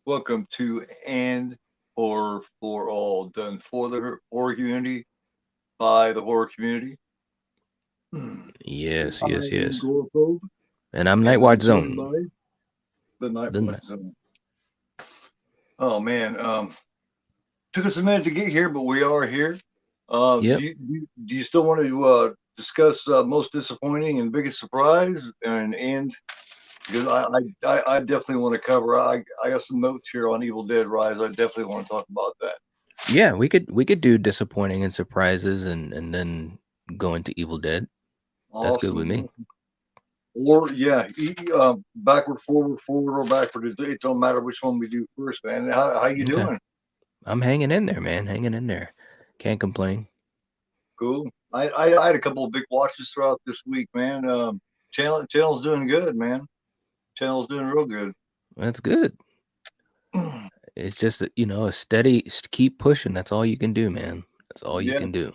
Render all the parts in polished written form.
Welcome to And Horror for All, done for the horror community by the horror community. I Yes, yes, am yes. GoreAphobe, And I'm and I'm Nightwatch joined Zone. by the The Nightwatch Zone. Oh man, took us a minute to get here, but we are here. Yep. Do you still want to discuss most disappointing and biggest surprise and because I definitely want to cover. I got some notes here on Evil Dead Rise. I definitely want to talk about that. Yeah, we could do disappointing and surprises and then go into Evil Dead. That's good with me. Awesome. Or yeah, backward, forward, forward, or backward. It don't matter which one we do first, man. How you Okay. doing? I'm hanging in there, man. Hanging in there. Can't complain. Cool. I had a couple of big watches throughout this week, man. Channel's doing good, man. Channel's doing real good. That's good. It's just a steady keep pushing. That's all you can do, man. That's all you Yeah, can do.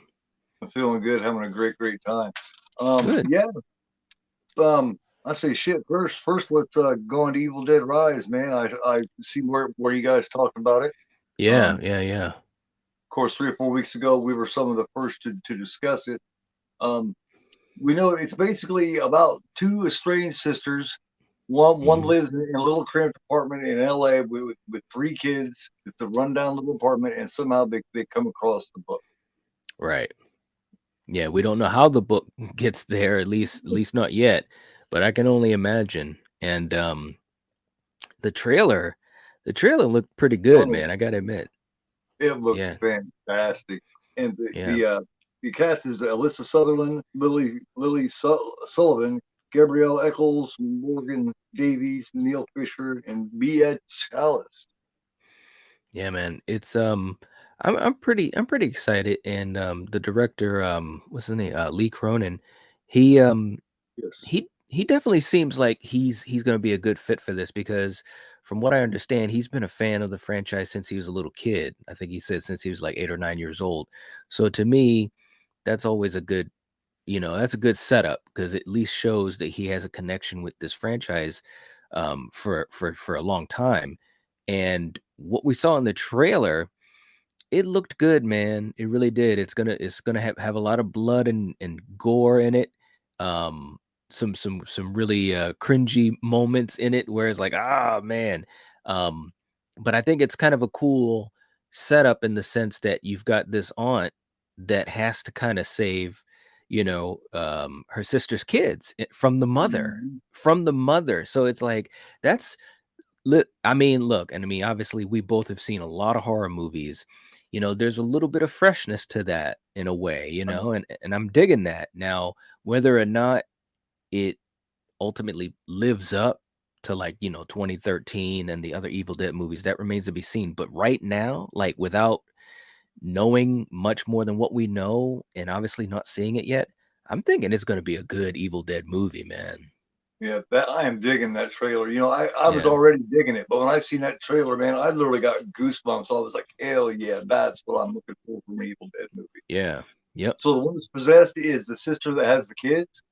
I'm feeling good, having a great time. Good. Yeah. I say shit first. First, let's go into Evil Dead Rise, man. I see where you guys talked about it. Yeah, Of yeah, yeah. course, 3 or 4 weeks ago, we were some of the first to discuss it. Um, we know it's basically about two estranged sisters. One Hmm. lives in a little cramped apartment in L.A. with three kids. It's a rundown little apartment, and somehow they come across the book. Right. Yeah, we don't know how the book gets there, at least not yet, but I can only imagine. And the trailer the trailer looked pretty good, Oh, man. I gotta admit. it looks Yeah, fantastic, and yeah, the cast is Alyssa Sutherland, Lily Sullivan, Gabrielle Eccles, Morgan Davies, Neil Fisher, and Mia Chalice. yeah, man. I'm pretty excited. And the director, what's his name, Lee Cronin, he um Yes. he definitely seems like he's gonna be a good fit for this, because from what I understand, he's been a fan of the franchise since he was a little kid. I think he said since he was like 8 or 9 years old. So to me, that's always a good, that's a good setup, because it at least shows that he has a connection with this franchise for a long time. And what we saw in the trailer, it looked good, man. It really did. It's gonna have a lot of blood and gore in it. Um, some really cringy moments in it where it's like, ah, man. Um, but I think it's kind of a cool setup in the sense that you've got this aunt that has to kind of save, her sister's kids from the mother, Mhm. So it's like that's I mean, look, and I mean, obviously, we both have seen a lot of horror movies. There's a little bit of freshness to that in a way, and I'm digging that. Now, whether or not it ultimately lives up to, like, 2013 and the other Evil Dead movies, that remains to be seen. But right now, like, without knowing much more than what we know, and obviously not seeing it yet, I'm thinking it's going to be a good Evil Dead movie, man. Yeah, that I am digging that trailer. I was Yeah, already digging it, but when I seen that trailer, man, I literally got goosebumps. I was like, hell yeah, that's what I'm looking for from an Evil Dead movie. yeah, yep. So the one that's possessed is the sister that has the kids.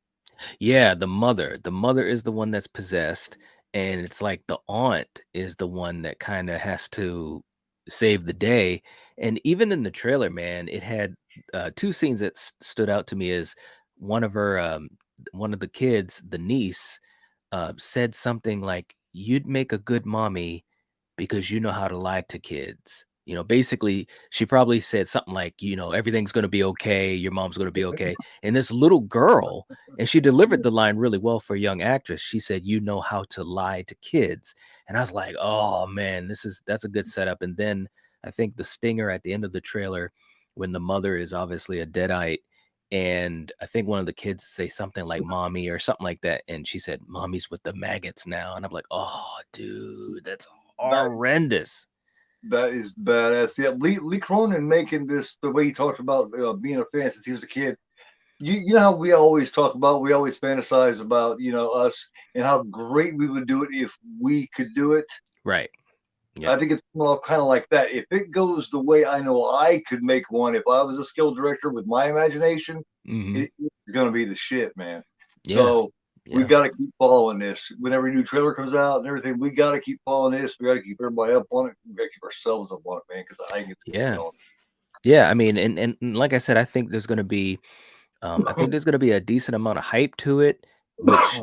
Yeah, the mother. The mother is the one that's possessed, and it's like the aunt is the one that kind of has to save the day. And even in the trailer, man, it had two scenes that stood out to me. Is one of her, one of the kids, the niece, said something like, "You'd make a good mommy because you know how to lie to kids." Basically, she probably said something like, everything's going to be okay. Your mom's going to be okay. And this little girl, and she delivered the line really well for a young actress. She said, "You know how to lie to kids." And I was like, "Oh man, that's a good setup." And then I think the stinger at the end of the trailer, when the mother is obviously a deadite, and I think one of the kids say something like "mommy" or something like that, and she said, "Mommy's with the maggots now." And I'm like, "Oh, dude, that's That horrendous." that is badass. Yeah, Lee Cronin making this the way he talked about being a fan since he was a kid. You know how we always talk about, we always fantasize about, us and how great we would do it if we could do it. Right. I Yep. think it's well, kind of like that. If it goes the way I know I could make one, if I was a skilled director with my imagination, Mhm. it's going to be the shit, man. Yeah. So We Yeah. got to keep following this. When every new trailer comes out and everything, we got to keep following this. We got to keep everybody up on it. We got to keep ourselves up on it, man, because I think it's going to be Yeah. on. Yeah. I mean, and like I said, I think there's gonna be a decent amount of hype to it,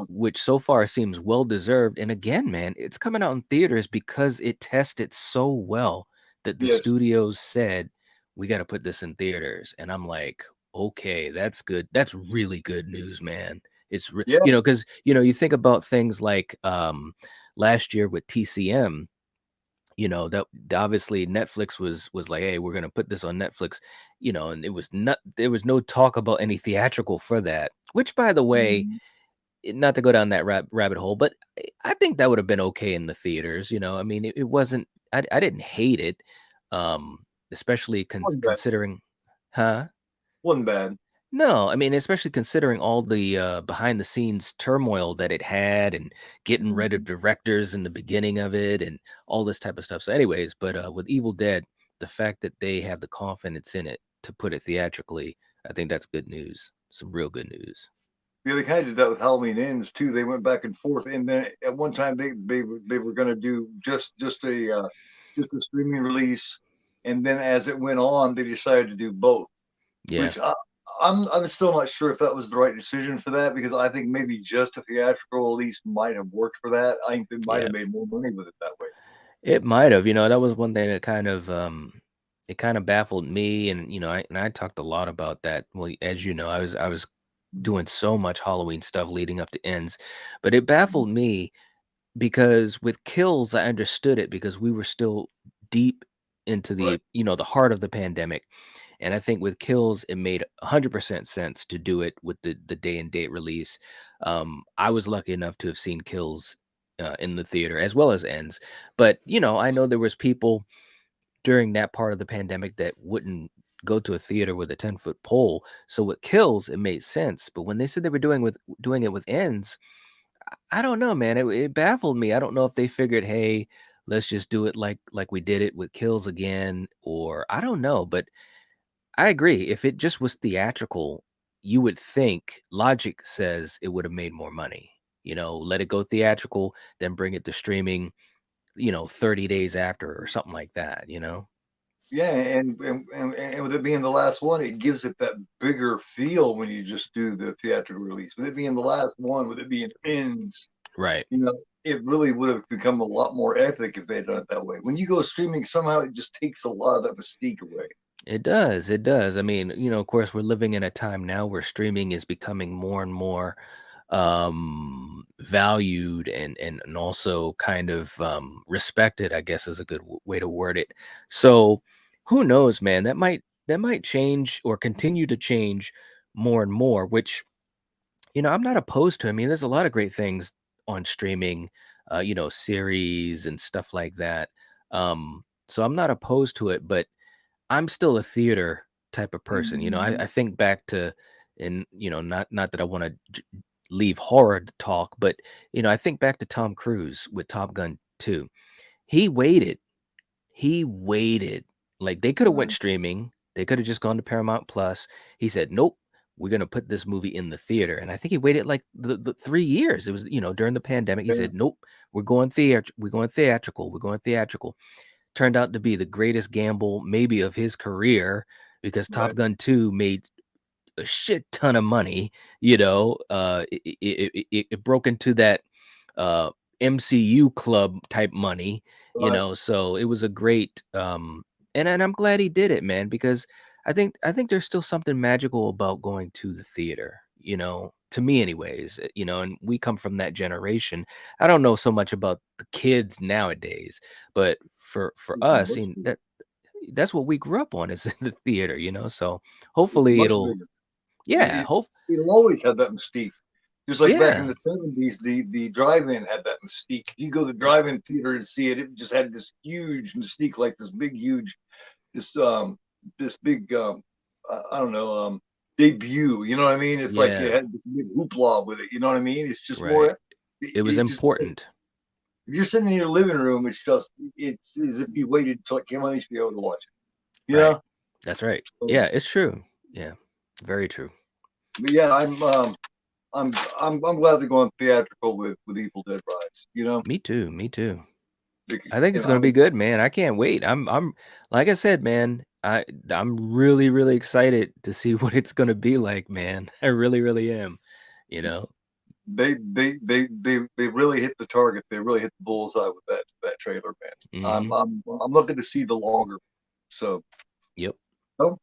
which so far seems well deserved. And again, man, it's coming out in theaters because it tested so well that the Yes. studios said we got to put this in theaters. And I'm like, okay, that's good. That's really good news, man. Yeah. Because you think about things like last year with TCM, that obviously Netflix was like, hey, we're gonna put this on Netflix, and there was no talk about any theatrical for that, which, by the way, Mhm. not to go down that rabbit hole, but I think that would have been okay in the theaters. I mean, it wasn't. I didn't hate it, um especially Wasn't bad. considering. Huh? Wasn't bad. No, I mean, especially considering all the behind the scenes turmoil that it had, and getting rid of Mhm. directors in the beginning of it, and all this type of stuff. So, anyways, but with Evil Dead, the fact that they have the confidence in it to put it theatrically, I think that's good news. Some real good news. Yeah, they kind of did that with Halloween Ends too. They went back and forth, and then at one time they were going to do just a streaming release, and then as it went on, they decided to do both. Yeah, Which I'm still not sure if that was the right decision for that, because I think maybe just a theatrical release might have worked for that. I think they might yeah. have made more money with it that way. It might have. That was one thing that it kind of baffled me, and I talked a lot about that. Well, as you know, I was doing so much Halloween stuff leading up to ends, but it baffled me because with Kills, I understood it because we were still deep into Right. the heart of the pandemic. And I think with Kills, it made 100% sense to do it with the day and date release. I was lucky enough to have seen Kills in the theater as well as Ends. But, I know there was people during that part of the pandemic that wouldn't go to a theater with a 10-foot pole. So with Kills, it made sense. But when they said they were doing it with Ends, I don't know, man. It baffled me. I don't know if they figured, hey, let's just do it like we did it with Kills again, or I don't know. But I agree. If it just was theatrical, you would think logic says it would have made more money. Let it go theatrical, then bring it to streaming, 30 days after or something like that. Yeah, and with it being the last one, it gives it that bigger feel when you just do the theatrical release. With it being the last one, with it being Ends, Right. you know, it really would have become a lot more epic if they had done it that way. When you go streaming, somehow it just takes a lot of that mystique away. It does. It does. I mean, of course, we're living in a time now where streaming is becoming more and more valued and also kind of respected, I guess is a good way to word it. So, who knows, man? That might change or continue to change more and more, which I'm not opposed to. I mean, there's a lot of great things on streaming, series and stuff like that. So I'm not opposed to it, but I'm still a theater type of person. I Mhm. think back to, and not that I want to leave horror talk, but I think back to Tom Cruise with Top Gun 2. He waited. He waited. Like they could have went Right. streaming. They could have just gone to Paramount Plus. He said, "Nope, we're gonna put this movie in the theater." And I think he waited like the 3 years. It was during the pandemic. He Yeah. said, "Nope, we're going theater. We're going theatrical. We're going theatrical." Turned out to be the greatest gamble maybe of his career because Top Right. Gun 2 made a shit ton of money. It broke into that uh, MCU club type money. Right. So it was a great and I'm glad he did it, man, because I think there's still something magical about going to the theater. To me, anyways. And we come from that generation. I don't know so much about the kids nowadays, but for us, Much bigger. that's what we grew up on is in the theater. So hopefully Much it'll bigger. yeah, hope It'll always have that mystique. Just like back in yeah, the 70s, the drive-in had that mystique. If you go to the drive-in theater and see it, it just had this huge mystique, like this big, huge, this this big I don't know, debut. You know what I mean? It's like it yeah, had this big hoopla with it. You know what I mean? It's just right. more. It was It just important. if you're sitting in your living room, it's as if you waited until it came on HBO to watch it. You Right. know? That's right. So, Yeah, it's true. Yeah. Very true. but yeah, I'm glad they're going theatrical with Evil Dead Rise. You know, Me too. Me too. Bec- I think it's and gonna I be good, man. I can't wait. I'm like I said, man. I'm really really excited to see what it's gonna be like, man. I really really am. You know. they really hit the target. They really hit the bullseye with that trailer, man. Hmm. I'm looking to see the longer. So, Yep. oh,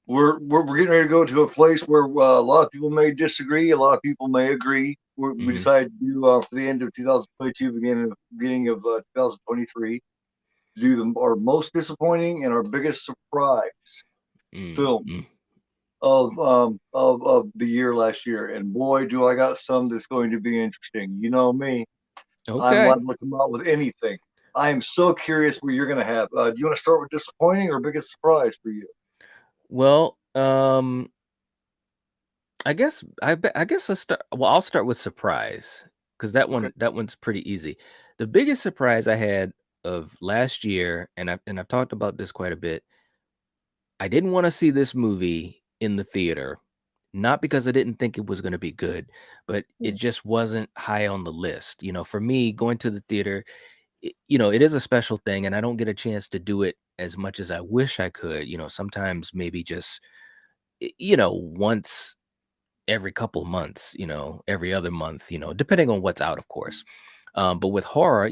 we're getting ready to go to a place where a lot of people may disagree, a lot of people may agree. We Hmm. decided to do for the end of 2022, beginning of 2023, to do our most disappointing and our biggest surprise film Mm-hmm. of the year last year. And boy, do I got some that's going to be interesting. You know me, I'm Okay. liable to come out with anything. I am so curious what you're going to have. Do you want to start with disappointing or biggest surprise for you? Well, I guess let's start. Well, I'll start with surprise because Okay. that one's pretty easy. The biggest surprise I had of last year, and I've talked about this quite a bit. I didn't want to see this movie in the theater, not because I didn't think it was going to be good, but it just wasn't high on the list. For me, going to the theater, it is a special thing, and I don't get a chance to do it as much as I wish I could. Sometimes maybe just once every couple of months, every other month, depending on what's out, of course. But with horror,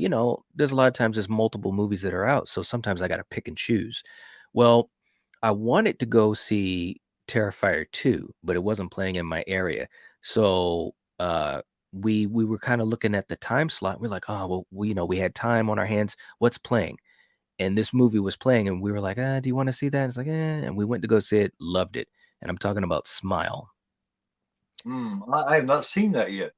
there's a lot of times there's multiple movies that are out. So sometimes I got to pick and choose. Well, I wanted to go see Terrifier 2, but it wasn't playing in my area. So we were kind of looking at the time slot. We're like, oh, well, we had time on our hands. What's playing? And this movie was playing, and we were like, do you want to see that? And it's like, and we went to go see it, loved it. And I'm talking about Smile. I have not seen that yet.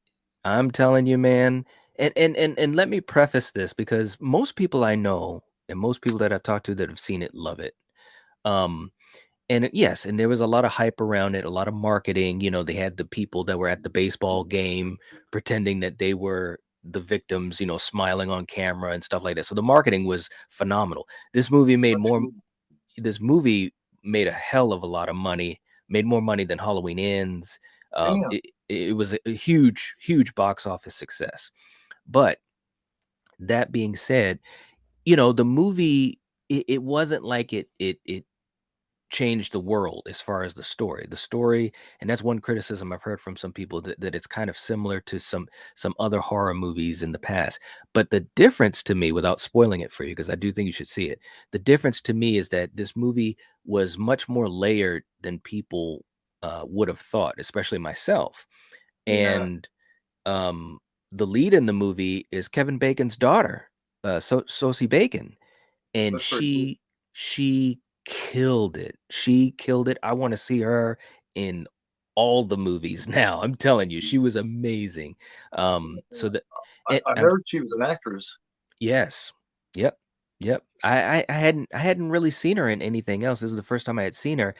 I'm telling you, man. And let me preface this because most people I know and most people that I've talked to that have seen it love it. Um, yes, and there was a lot of hype around it, a lot of marketing. They had the people that were at the baseball game pretending that they were the victims, smiling on camera and stuff like that. So the marketing was phenomenal. That's cool. This movie made a hell of a lot of money, made more money than Halloween Ends. Damn. It was a huge, huge box office success. But that being said, the movie it wasn't like it changed the world as far as the story. The story, and that's one criticism I've heard from some people that it's kind of similar to some other horror movies in the past. But the difference to me, without spoiling it for you, because I do think you should see it, the difference to me is that this movie was much more layered than people would have thought, especially myself. Yeah, And um, the lead in the movie is Kevin Bacon's daughter, Sosie Bacon, and that's pretty cool. she killed it. She killed it. I want to see her in all the movies now. I'm telling you, she was amazing. So that and I heard she was an actress. yes. Yep. Yep. I hadn't really seen her in anything else. This is the first time I had seen her.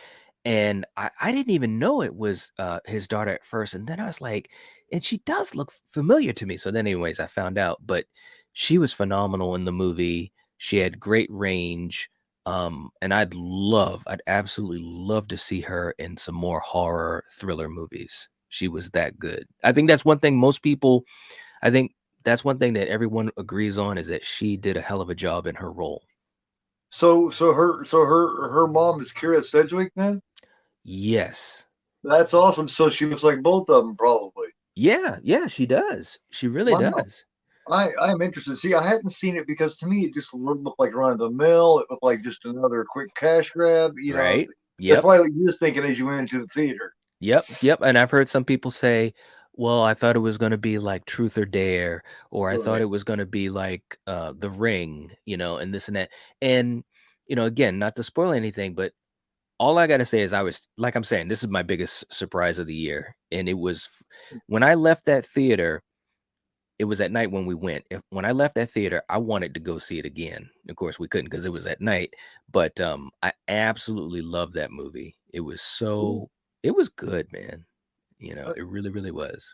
And I didn't even know it was his daughter at first. And then I was like, and she does look familiar to me. So then anyways, I found out. But she was phenomenal in the movie. She had great range. And I'd absolutely love to see her in some more horror thriller movies. She was that good. I think that's one thing that everyone agrees on is that she did a hell of a job in her role. So her mom is Kira Sedgwick then? Yes. That's awesome. So she looks like both of them probably. Yeah, yeah, she does. She really Wow. does. I'm interested. See, I hadn't seen it because to me it just looked like run of the mill. It looked like just another quick cash grab. Right? That's Yep. probably what you was thinking as you went into the theater. Yep. Yep. And I've heard some people say, well, I thought it was going to be like Truth or Dare, or I thought Right. it was going to be like The Ring, and this and that. And, again, not to spoil anything, but all I got to say is like I'm saying, this is my biggest surprise of the year. And when I left that theater, it was at night when we went. When I left that theater, I wanted to go see it again. Of course, we couldn't because it was at night. But I absolutely loved that movie. Cool. It was good, man. Uh, It really, really was.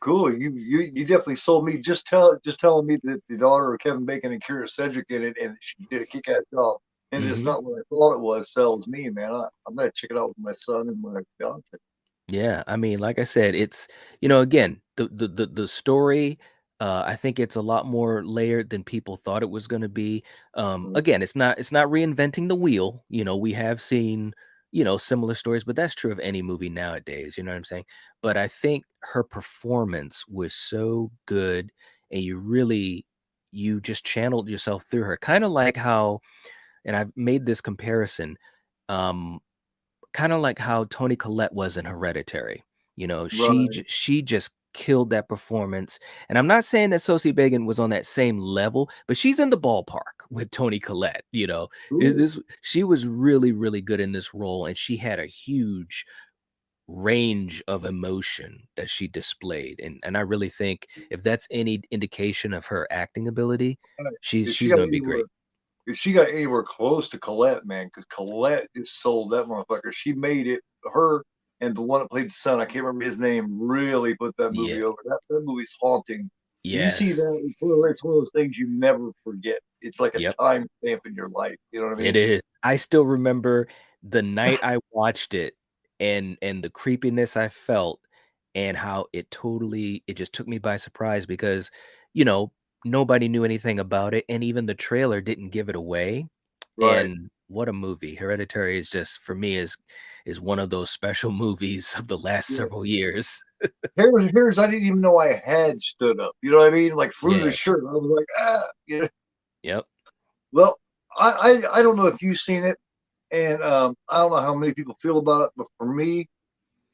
Cool. You definitely sold me. Just telling me that the daughter of Kevin Bacon and Kira Sedgwick in it, and she did a kick-ass job. And it's Hmm. not what I thought it was. Sells me, man. I'm gonna check it out with my son and my fiance. Yeah, I mean, like I said, it's again, the story, I think it's a lot more layered than people thought it was gonna be. Again, it's not reinventing the wheel. We have seen, similar stories, but that's true of any movie nowadays, you know what I'm saying? But I think her performance was so good, and you just channeled yourself through her. Kind of like how, and I've made this comparison, um kind of like how Toni Collette was in Hereditary. Right. She just killed that performance. And I'm not saying that Sosie Bagan was on that same level, but she's in the ballpark with Toni Collette. Ooh, She was really, really good in this role, and she had a huge range of emotion that she displayed. And I really think if that's any indication of her acting ability, right. she's If she she's got gonna be anywhere, great. if she got anywhere close to Colette, man, because Colette just sold that motherfucker. She made it. Her and the one that played the son, I can't remember his name, really put that Yeah. movie over. That movie's haunting. You see Yes. that, it's one of those things you never forget. It's like a Yep. time stamp in your life. You know what I It mean? is. I still remember the night I watched it, and the creepiness I felt, and how it just took me by surprise because, you know, nobody knew anything about it, and even the trailer didn't give it away. Right. And what a movie. Hereditary is just for me is one of those special movies of the last Yeah. several years. Hairs I didn't even know I had stood up. You know what I mean? Like through the Yes. shirt. I was like, ah. You know? Yep. Well, I don't know if you've seen it, and I don't know how many people feel about it, but for me,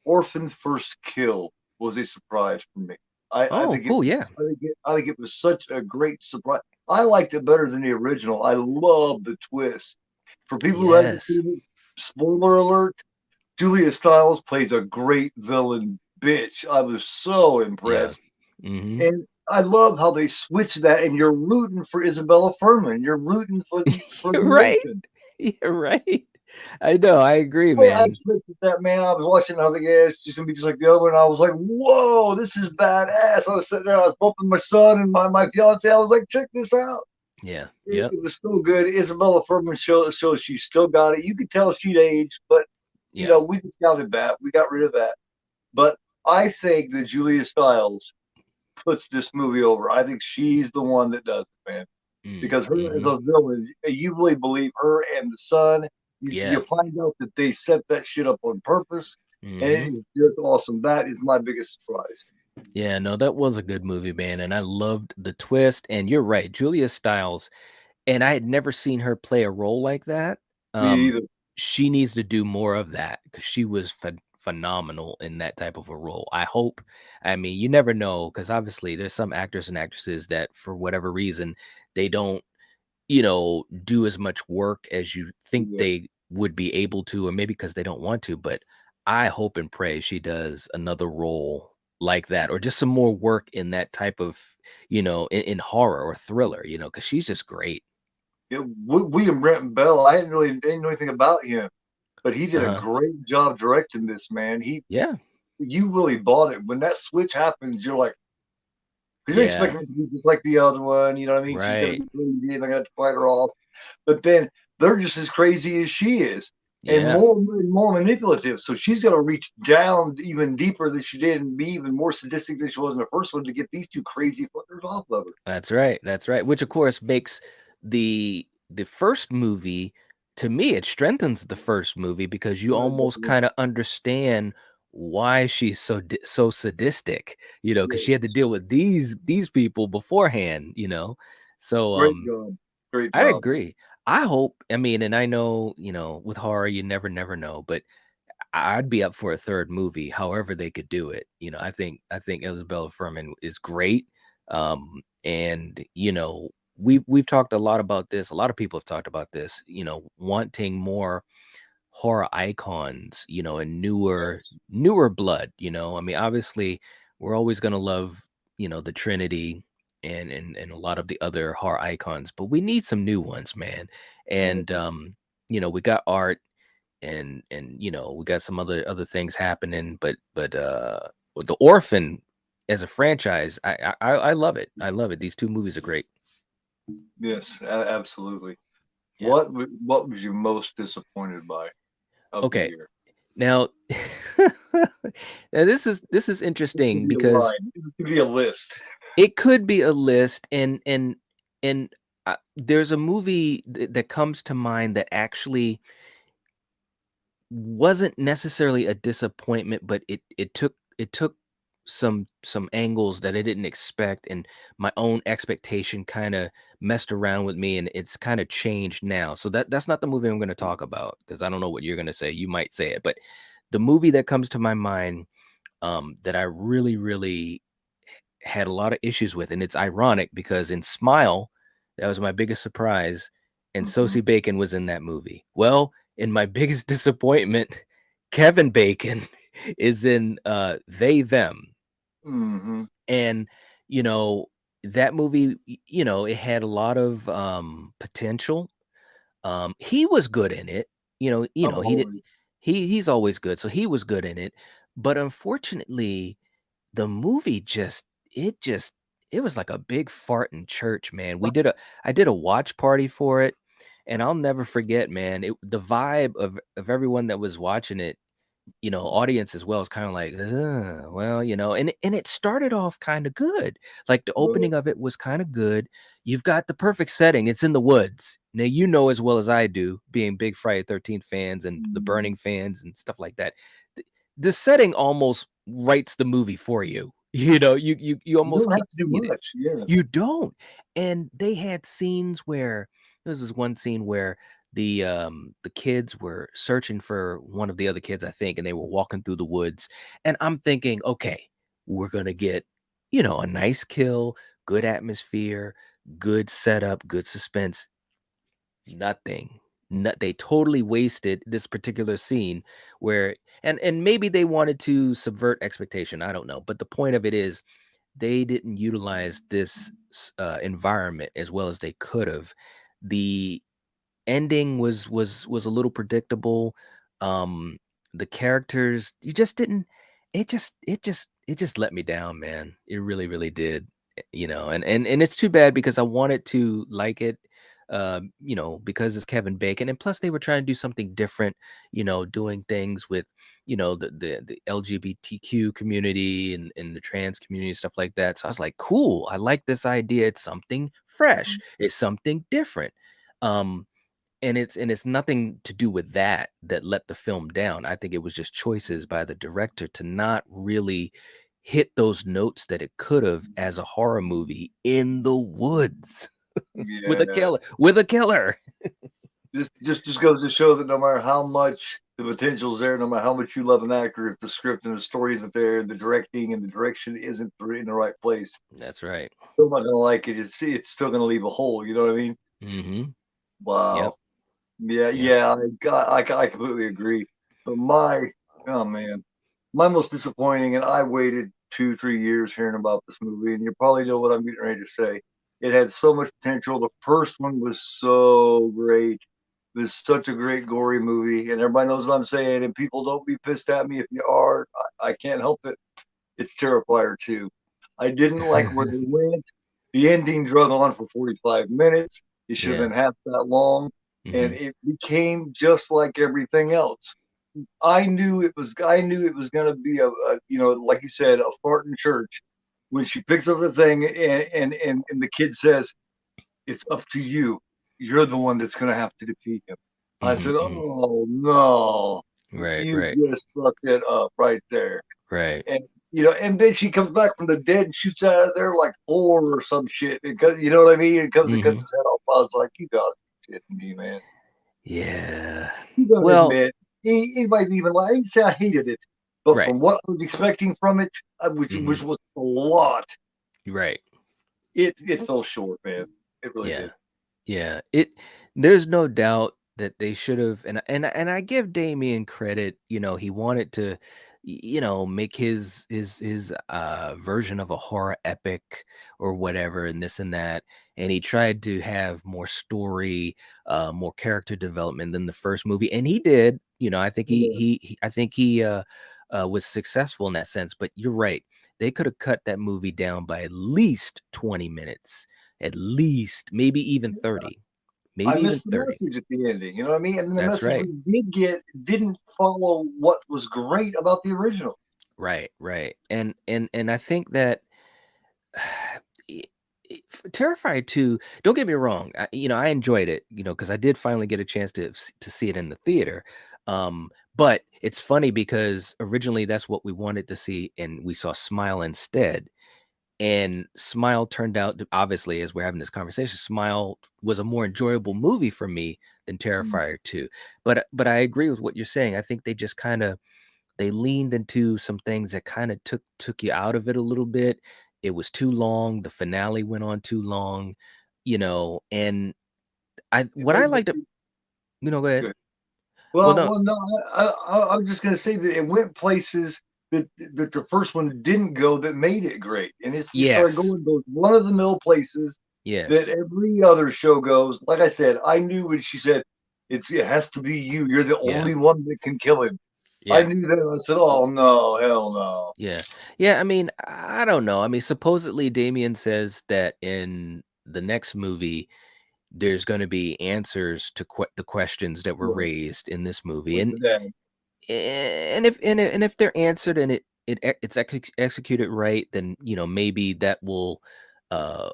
Orphan First Kill was a surprise for me. I Oh, think it cool, yeah. was I think it was such a great surprise. I liked it better than the original. I love the twist. For people who haven't Yes. seen it, spoiler alert, Julia Stiles plays a great villain bitch. I was so Yeah. impressed. Mhm. And I love how they switch that and you're rooting for Isabella Furman. You're rooting for You're the right. orphan. You're right. I know, I agree, I man. expected that, man. I was watching. I was like, yeah, it's just gonna be just like the other one. I was like, whoa, this is badass. I was sitting there. I was bumping my son and my fiance. I was like, check this out. Yeah. It, Yep. it was so good. Isabella Furman shows she still got it. You could tell she'd aged, but Yeah. we discounted that. We got rid of that. But I think that Julia Stiles puts this movie over. I think she's the one that does it, man. Because her as Mhm. a villain, you really believe her and the son. You Yeah. find out that they set that shit up on purpose, and Mhm. it's just awesome. That is my biggest surprise. Yeah, no, that was a good movie, man, and I loved the twist, and you're right, Julia Stiles, and I had never seen her play a role like that. Me Um, either. she needs to do more of that because she was phenomenal in that type of a role. I mean, you never know because obviously there's some actors and actresses that for whatever reason they don't do as much work as you think Yeah. they would be able to, or maybe because they don't want to. But I hope and pray she does another role like that, or just some more work in that type of, in horror or thriller, because she's just great. Yeah, William Renton Bell. I didn't know anything about him, but he did a Uh-huh. great job directing this, man. Yeah. You really bought it when that switch happens. You're like, because you're Yeah. expecting it to be just like the other one. You know what I mean? She's gonna Right. be crazy, and they're gonna have to fight her off. But then they're just as crazy as she is, Yeah. and more manipulative. So she's got to reach down even deeper than she did, and be even more sadistic than she was in the first one to get these two crazy fuckers off of her. That's right. That's right. Which of course makes the first movie, to me, it strengthens the first movie because you Right, almost definitely. kind of understand why she's so sadistic, because she had to Yes. deal with these people beforehand. So Great job. Great I job. agree. I mean, and I know, with horror you never know, but I'd be up for a third movie, however they could do it. I think Isabella Furman is great. And we've talked a lot about this. A lot of people have talked about this, wanting more horror icons, and Yes. newer blood. I mean, obviously we're always gonna love, the Trinity and a lot of the other horror icons, but we need some new ones, man. Right. And we got art and we got some other things happening, but with the Orphan as a franchise, I love it. I love it. These two movies are great. Yes. Absolutely. Yeah. What was you most disappointed by of the Okay. year? Now Now this is This could interesting be a because line. This could be a list. it could be a list, and there's a movie that comes to mind that actually wasn't necessarily a disappointment, but it took some angles that I didn't expect, and my own expectation kind of messed around with me, and it's kind of changed now. So that's not the movie I'm going to talk about because I don't know what you're going to say. You might say it, but the movie that comes to my mind that I really, really had a lot of issues with, and it's ironic because in Smile, that was my biggest surprise, and Mm-hmm. Sosie Bacon was in that movie. Well, in my biggest disappointment, Kevin Bacon is in They Them, Mm-hmm. and you know that movie. It had a lot of potential. He was good in it. I'm He did. always. He's always good, so he was good in it. But unfortunately, the movie it was like a big fart in church, man. I did a watch party for it, and I'll never forget, man. The vibe of everyone that was watching it, audience as well, is kind of like, "Ugh, well, and it started off kind of good. Like the Right. opening of it was kind of good. You've got the perfect setting. It's in the woods. Now, as well as I do, being big Friday 13th fans and the Mhm. Burning fans and stuff like that. The setting almost writes the movie for you. You You almost don't can't have to do see it. much. Yeah. You don't. And they had scenes where there was this one scene where the kids were searching for one of the other kids, I think, and they were walking through the woods. And I'm thinking, okay, we're gonna get, a nice kill, good atmosphere, good setup, good suspense. Nothing. They totally wasted this particular scene where and maybe they wanted to subvert expectation. I don't know. But the point of it is they didn't utilize this environment as well as they could have. The ending was a little predictable. Um, the characters, you just didn't. It just let me down, man. It really, really did. And it's too bad because I wanted to like it. Because it's Kevin Bacon, and plus they were trying to do something different. Doing things with the LGBTQ community and the trans community and stuff like that. So I was like, cool. I like this idea. It's something fresh. It's something different. Um, and it's nothing to do with that let the film down. I think it was just choices by the director to not really hit those notes that it could have as a horror movie in the woods with a Yeah. killer with a killer. Just goes to show that no matter how much the potential is there, no matter how much you love an actor, if the script and the story isn't there, the directing and the direction isn't in the right place, That's right. still not gonna like it. It's still gonna leave a hole. You know what I mean? Mm-hmm. Yep. Wow. Yeah, Yep. yeah. I completely agree. But oh man, my most disappointing, and I waited 2, 3 years hearing about this movie, and you probably know what I'm getting ready to say. It had so much potential. The first one was so great. It was such a great gory movie, and everybody knows what I'm saying. And people don't be pissed at me if you are. I can't help it. It's Terrifier 2. I didn't like where they went. The ending drug on for 45 minutes. It should have Yeah. been half that long, and Mm-hmm. it became just like everything else. I knew it was going to be like you said, a fart in church when she picks up the thing and the kid says, "It's up to you. You're the one that's going to have to defeat him." I Mm-hmm. said, Mm-hmm. "Oh no, Right. you Right. just fucked it up right there." Right. And and then she comes back from the dead and shoots out of there like Thor or some shit. Because you know what I mean? It comes and cuts Mm-hmm. his head off. I was like, you gotta be shitting me, man. Yeah. You gotta Well. admit, anybody even like, I didn't say I hated it, but Right. from what I was expecting from it, which Mm-hmm. was a lot, Right. it fell short, man. It really Yeah. did. Yeah, there's no doubt that they should have, and I give Damien credit. He wanted to, make his version of a horror epic or whatever, and this and that, and he tried to have more story, more character development than the first movie, and he did. I think Yeah. I think he was successful in that sense. But you're right, they could have cut that movie down by at least 20 minutes, at least maybe even 30. I maybe even missed the 30. message at the ending. You know what I mean? And the That's message right. we did get didn't follow what was great about the original. Right, right. And I think that e- Terrifier 2, don't get me wrong, I enjoyed it, because I did finally get a chance to see it in the theater. But it's funny because originally that's what we wanted to see, and we saw Smile instead. And Smile turned out to, obviously, as we're having this conversation, Smile was a more enjoyable movie for me than Mm. Terrifier 2. But I agree with what you're saying. I think they leaned into some things that kind of took you out of it a little bit. It was too long. The finale went on too long, and I If what they, I liked it, go ahead. good. Well, Well, no, well, no, I'm just going to say that it went places that the first one didn't go that made it great, and it started yes, going those one of the mill places that yes, every other show goes. Like I said, I knew when she said it has to be you. You're the yeah, only one that can kill him. I yeah, knew that. I said, "Oh no, hell no." yeah, yeah. I mean, I don't know. I mean, supposedly Damien says that in the next movie, there's going to be answers to the questions that were Right. raised in this movie, With and the dad. if they're answered and it's executed right, then maybe that will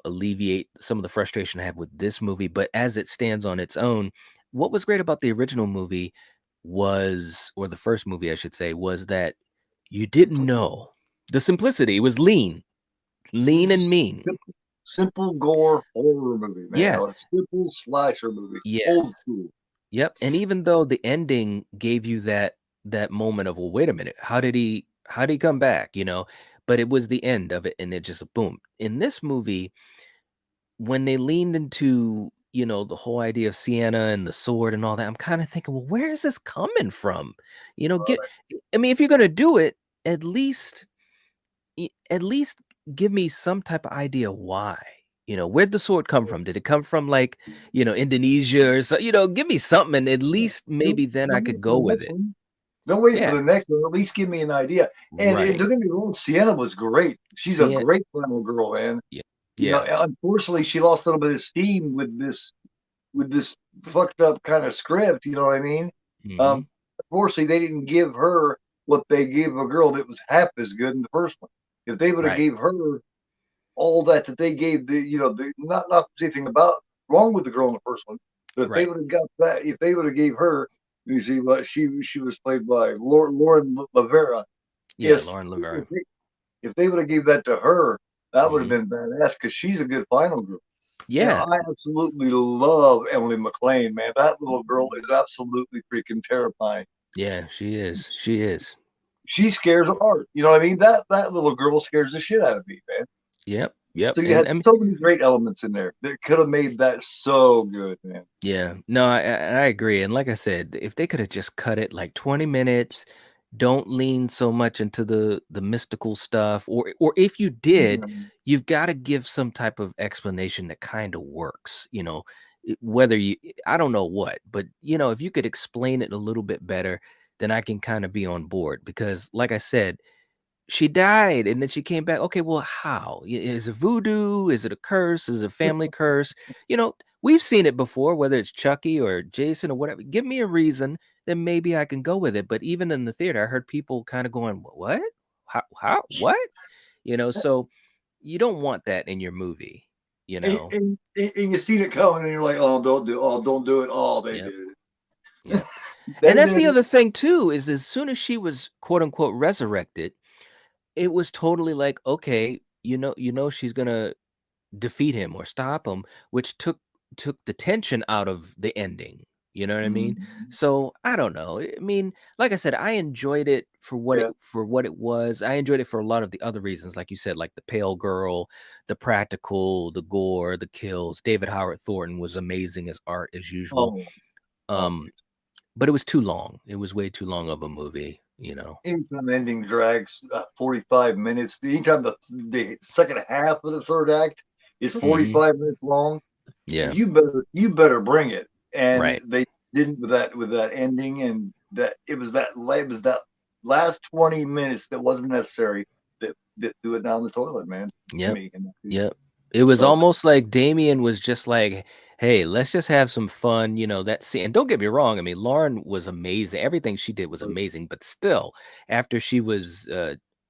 alleviate some of the frustration I have with this movie. But as it stands on its own, what was great about the original movie or the first movie, I should say, was that you didn't Simplicity. know. The simplicity was lean and mean. Simple, simple gore horror movie, man. Yeah, A simple slasher movie, yeah. old school. Yep, and even though the ending gave you that moment of, "Well, wait a minute, how did he come back?" But it was the end of it, and it just boom. In this movie, when they leaned into, the whole idea of Sienna and the sword and all that, I'm kinda thinking, "Well, where is this coming from?" Get I mean, if you're gonna do it, at least at least give me some type of idea why. Where'd the sword come from? Did it come from like, Indonesia or so? Give me something, and at Yeah. least maybe then I Don't could wait for go the with next it. one. Don't wait for Yeah, the next one. At least give me an idea. And right. don't get me wrong, Sienna was great. She's a See it? great final girl, man. Yeah, You know, yeah. unfortunately, she lost a little bit of steam with this fucked up kind of script. You know what I mean? Mhm. Um, Unfortunately, they didn't give her what they gave a girl that was half as good in the first one. If they would have Right, gave her all that they gave the not anything about wrong with the girl in the first one, but if they right. would have got that, if they would have gave her, you see what she was played by Lauren Lavera. Yeah, If Lauren if Laverne. they, if they would have gave that to her, that would have Mhm. been badass because she's a good final girl. And Yeah, I absolutely love Emily McLean, man. That little girl is absolutely freaking terrifying. yeah, she is, she is. She scares art. You know what I mean? That little girl scares the shit out of me, man. Yep, yep, So you and had so many great elements in there that could have made that so good, man. yeah, no, I agree, and like I said, if they could have just cut it like 20 minutes, don't lean so much into the mystical stuff, or if you did, Mhm. you've got to give some type of explanation that kind of works, whether I don't know what, but if you could explain it a little bit better, then I can kind of be on board because like I said, she died and then she came back. Okay, well, how? Is it voodoo? Is it a curse? Is it a family curse? We've seen it before, whether it's Chucky or Jason or whatever. Give me a reason, then maybe I can go with it. But even in the theater, I heard people kind of going, "What? How? What?" So you don't want that in your movie, you know. And you seen it coming, and you're like, don't do it. Oh, they Yep, did it. yep. And They that's did the it. other thing too, is as soon as she was quote unquote resurrected, it was totally like, okay, she's gonna defeat him or stop him, which took the tension out of the ending. You know what I mean? Mhm. So I don't know. I mean, like I said, I enjoyed it Yeah. for what it was. I enjoyed it for a lot of the other reasons, like you said, like the pale girl, the practical, the gore, the kills. David Howard Thornton was amazing as art as usual. Oh, Um, always. but it was too long. It was way too long of a movie. Anytime the ending drags 45 minutes, anytime the second half of the third act is Hmm. 45 minutes long, Yeah. you better bring it. And Right. they didn't with that ending, and that it was that last 20 minutes that wasn't necessary that threw it down the toilet, man. To Yep. me, in my opinion. Yep. It was So, almost like Damien was just like, "Hey, let's just have some fun," that scene. And don't get me wrong, I mean, Lauren was amazing. Everything she did was amazing, but still, after she was,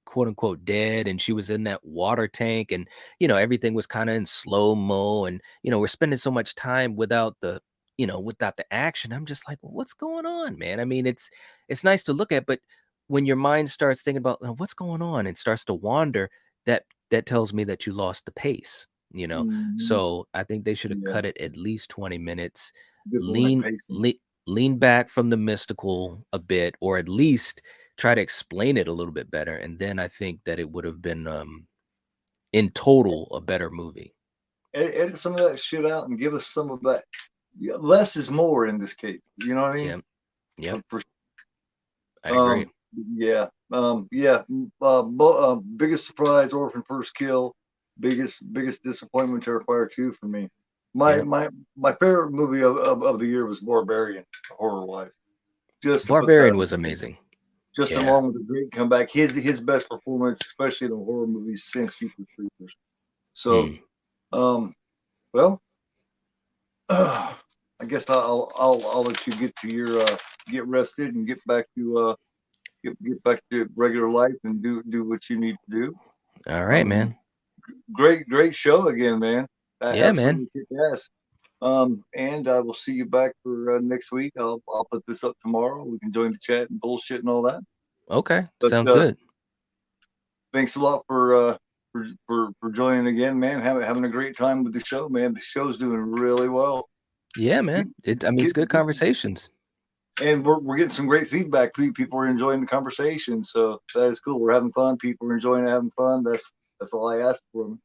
quote unquote dead and she was in that water tank and, everything was kind of in slow-mo and, we're spending so much time without the action. I'm just like, well, what's going on, man? I mean, it's nice to look at, but when your mind starts thinking about what's going on and starts to wander, that tells me that you lost the pace. mhm, So I think they should have yeah, cut it at least 20 minutes, diplomatic lean pacing. lean lean back from the mystical a bit, or at least try to explain it a little bit better, and then I think that it would have been, in total, a better movie. Edit some of that shit out and give us some of that. Yeah, less is more in this case. You know what I mean? Yep, yep, For I agree. um, yeah, yeah. Biggest surprise, Orphan First Kill. Biggest disappointment, Terrifier 2 for me. My Yep. my my favorite movie of the year was Barbarian, horror wise. Just to put that Barbarian on was the table. amazing. Just Yeah. along with a great comeback. His best performance, especially in the horror movies since Jeepers Creepers. So, Mm. um, well, I guess I'll let you get to your get rested and get back to regular life and do what you need to do. Alright, Um, man. great show again, man. Yeah, man. Absolutely kick ass. And I will see you back for next week. I'll put this up tomorrow. We can join the chat and bullshit and all that. Okay, But sounds good. thanks a lot for joining again, man. Having a great time with the show, man. The show's doing really well. Yeah, Get, man. I mean, it's get, good get, conversations. and we're getting some great feedback. People are enjoying the conversation, so that is cool. We're having fun. People are enjoying having fun. That's all I ask for them.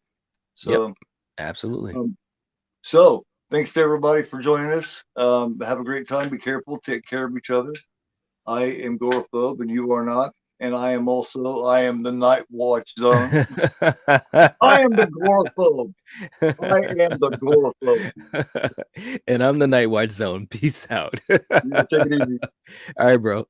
Yep, So, absolutely. um, so thanks to everybody for joining us. Have a great time. Be careful. Take care of each other. I am GoreAphobe, and you are not. And I am the Nightwatch Zone. I am the GoreAphobe. I am the Agoraphobe. And I'm the Nightwatch Zone. Peace out. Yeah, take it easy. All right, bro.